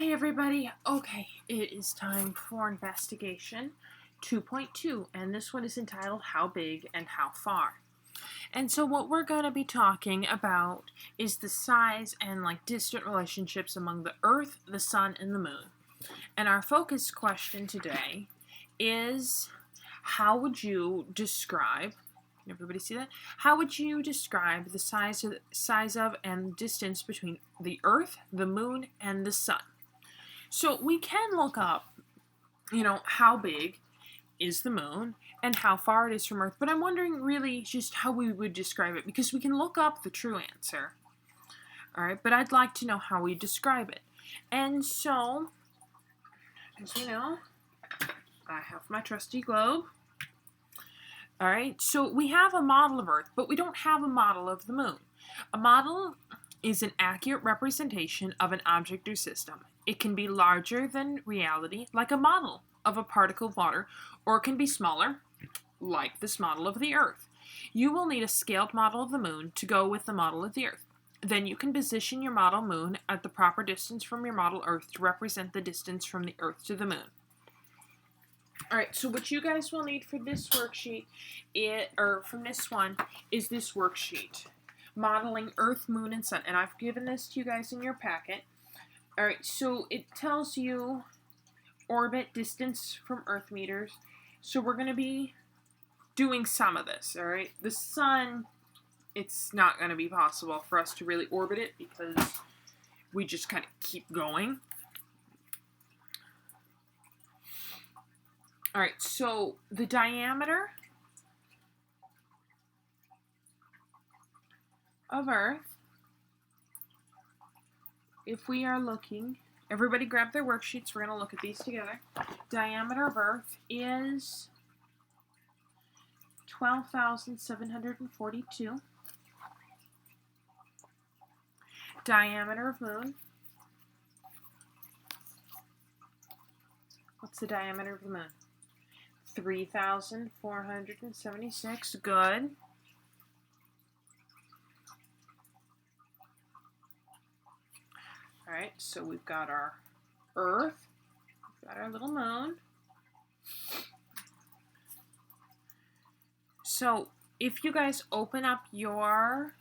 Hey everybody, okay, it is time for investigation 2.2, and this one is entitled How Big and How Far. And so what we're going to be talking about is the size and distant relationships among the Earth, the Sun, and the Moon. And our focus question today is how would you describe, can everybody see that? How would you describe the size of and distance between the Earth, the Moon, and the Sun? So we can look up, how big is the moon and how far it is from Earth, but I'm wondering really just how we would describe it because we can look up the true answer. All right, but I'd like to know how we describe it. And so, as you know, I have my trusty globe. All right, so we have a model of Earth, but we don't have a model of the moon. A model is an accurate representation of an object or system. It can be larger than reality, like a model of a particle of water, or it can be smaller, like this model of the Earth. You will need a scaled model of the moon to go with the model of the Earth. Then you can position your model moon at the proper distance from your model Earth to represent the distance from the Earth to the moon. Alright, so what you guys will need for this worksheet, from this one, is this worksheet. Modeling Earth, Moon, and Sun. And I've given this to you guys in your packet. Alright, so it tells you orbit, distance from Earth meters. So we're going to be doing some of this, alright? The Sun, it's not going to be possible for us to really orbit it because we just kind of keep going. Alright, so the diameter of Earth, if we are looking, everybody grab their worksheets, we're going to look at these together. Diameter of Earth is 12,742. Diameter of Moon, what's the diameter of the Moon? 3,476, good. Alright, so we've got our Earth, we've got our little moon. So if you guys open up your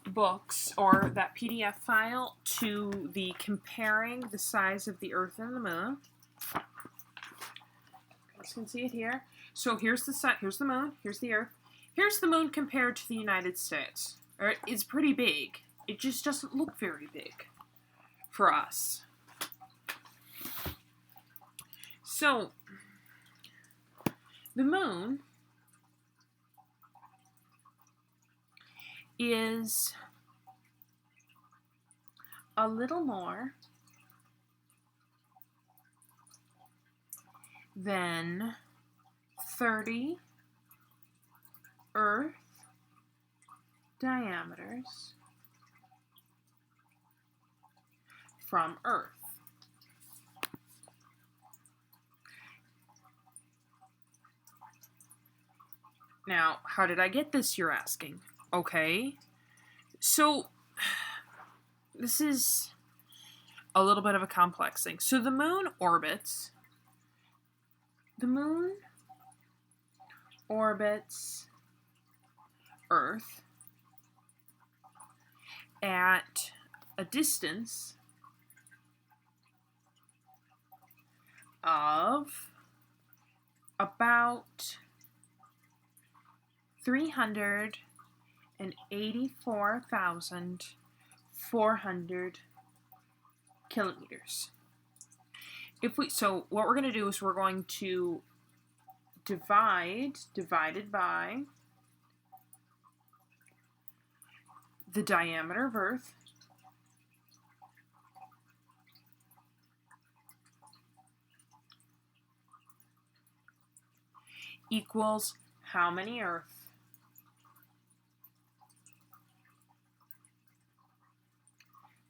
books or that PDF file to the comparing the size of the Earth and the moon, you guys can see it here. So here's the sun, here's the moon, here's the Earth. Here's the moon compared to the United States. Alright, it's pretty big. It just doesn't look very big for us. So, the moon is a little more than 30 Earth diameters from Earth. Now, how did I get this, you're asking? Okay, so this is a little bit of a complex thing. So the moon orbits Earth at a distance of about 384,400 kilometers. So what we're going to do is we're going to divided by the diameter of Earth equals how many Earth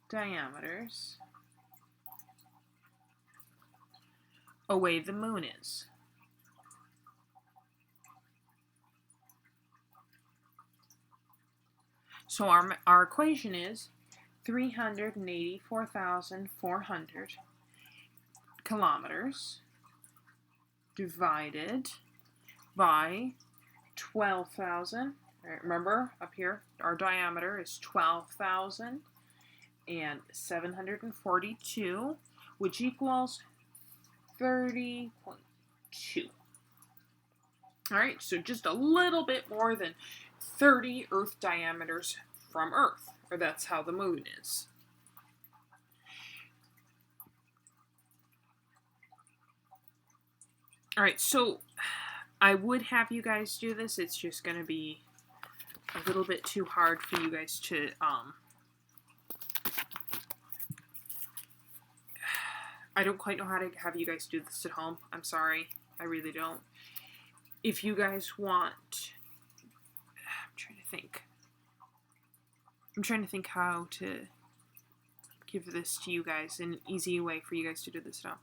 diameters away the moon is. So our equation is 384,400 kilometers divided by 12,000. Remember, up here, our diameter is 12,742, which equals 30.2. All right, so just a little bit more than 30 Earth diameters from Earth, or that's how the moon is. All right, so I would have you guys do this. It's just going to be a little bit too hard for you guys to, I don't quite know how to have you guys do this at home. I'm sorry. I really don't. If you guys want, I'm trying to think how to give this to you guys in an easy way for you guys to do this at home.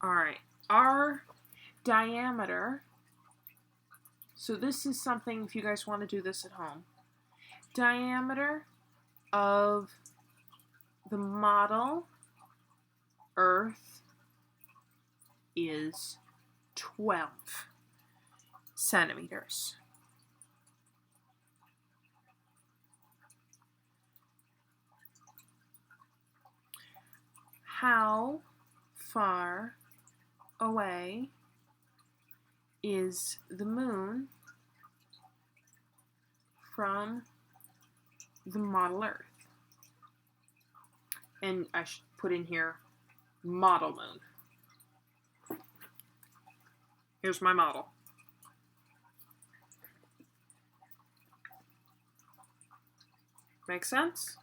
All right, our diameter, so this is something, if you guys want to do this at home, diameter of the model Earth is 12 centimeters. How far away is the moon from the model Earth? And I should put in here model moon. Here's my model. Make sense?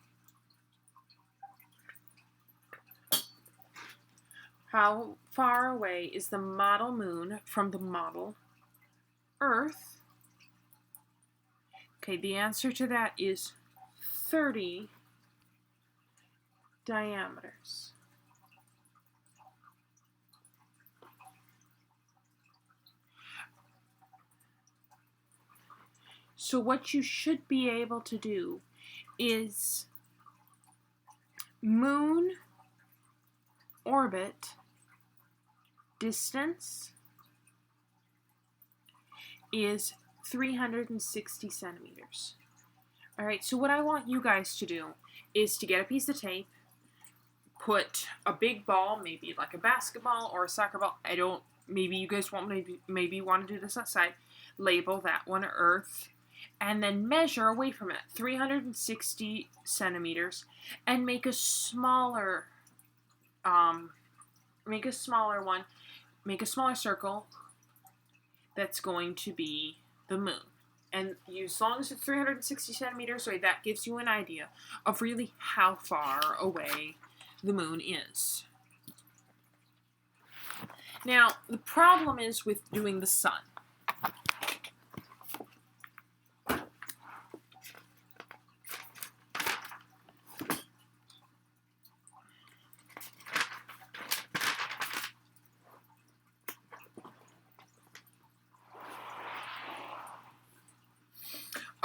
How far away is the model moon from the model Earth? Okay, the answer to that is 30 diameters. So what you should be able to do is moon orbit distance is 360 centimeters. All right, so what I want you guys to do is to get a piece of tape, put a big ball, maybe like a basketball or a soccer ball. Maybe you guys want maybe you want to do this outside. Label that one Earth, and then measure away from it 360 centimeters, and make a smaller one. Make a smaller circle that's going to be the moon. And as long as it's 360 centimeters away, that gives you an idea of really how far away the moon is. Now, the problem is with doing the sun.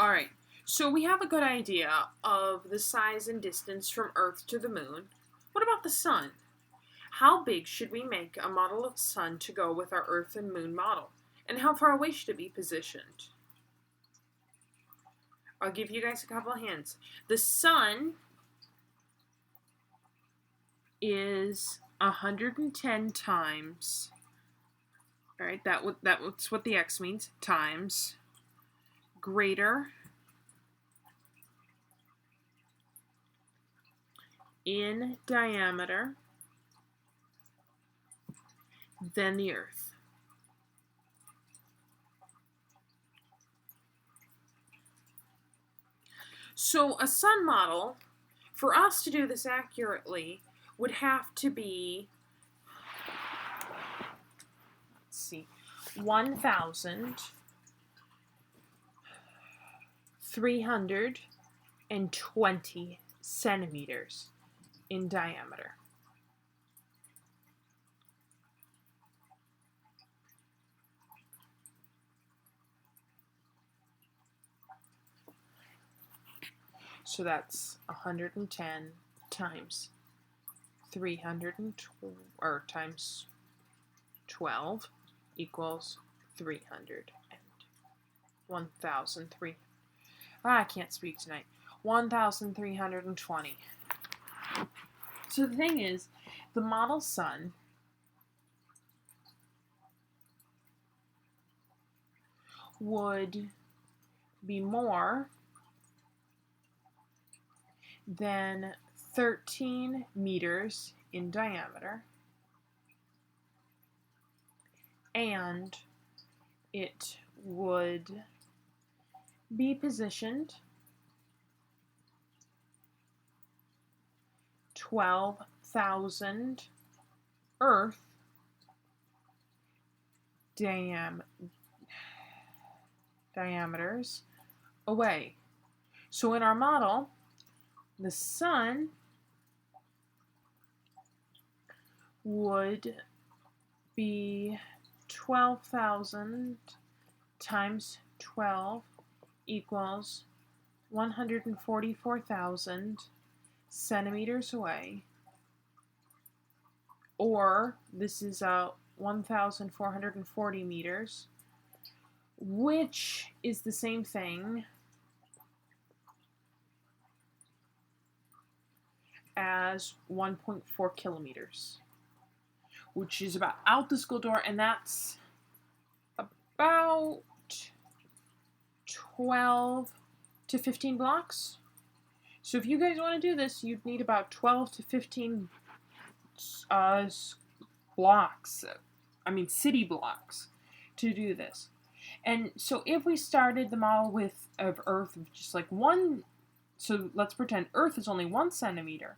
All right, so we have a good idea of the size and distance from Earth to the moon. What about the sun? How big should we make a model of the sun to go with our Earth and moon model? And how far away should it be positioned? I'll give you guys a couple of hints. The sun is 110 times, all right, that's what the X means, times greater in diameter than the Earth. So a sun model, for us to do this accurately, would have to be, let's see, 1,320 centimeters in diameter. So that's 110 times 312, or times 12 equals 300 and 1,003. I can't speak tonight. 1,320. So the thing is, the model sun would be more than 13 meters in diameter, and it would be positioned 12,000 Earth diameters away. So in our model, the sun would be 12,000 times 12 equals 144,000 centimeters away, or this is 1,440 meters, which is the same thing as 1.4 kilometers, which is about out the school door, and that's about 12 to 15 blocks. So if you guys want to do this, you'd need about 12 to 15 blocks, city blocks, to do this. And so if we started the model of Earth just like one, so let's pretend Earth is only 1 centimeter.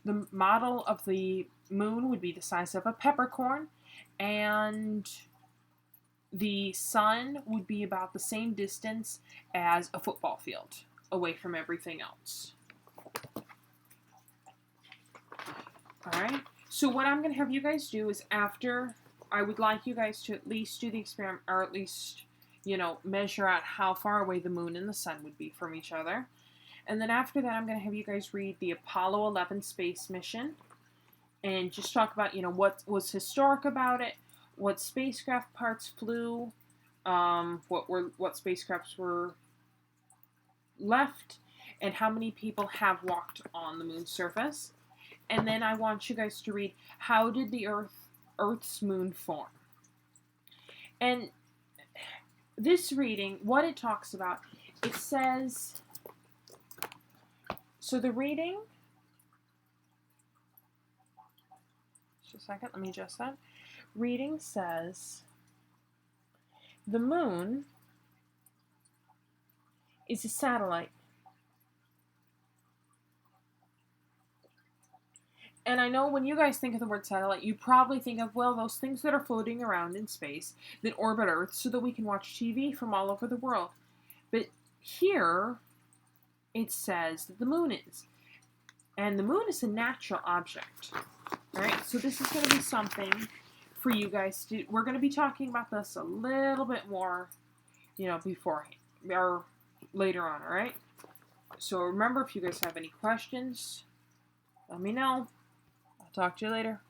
The model of the moon would be the size of a peppercorn, and the sun would be about the same distance as a football field away from everything else. Alright, so what I'm going to have you guys do is, after, I would like you guys to at least do the experiment, or at least, measure out how far away the moon and the sun would be from each other. And then after that, I'm going to have you guys read the Apollo 11 space mission and just talk about, what was historic about it, what spacecraft parts flew, what spacecrafts were left, and how many people have walked on the moon's surface. And then I want you guys to read, how did the Earth's moon form? And this reading, what it talks about, it says, so the reading, just a second, let me adjust that. Reading says, the moon is a satellite. And I know when you guys think of the word satellite, you probably think of, well, those things that are floating around in space that orbit Earth so that we can watch TV from all over the world. But here, it says that the moon is. And the moon is a natural object. Alright, so this is going to be something for you guys to, we're going to be talking about this a little bit more, beforehand, or later on, alright? So remember, if you guys have any questions, let me know. I'll talk to you later.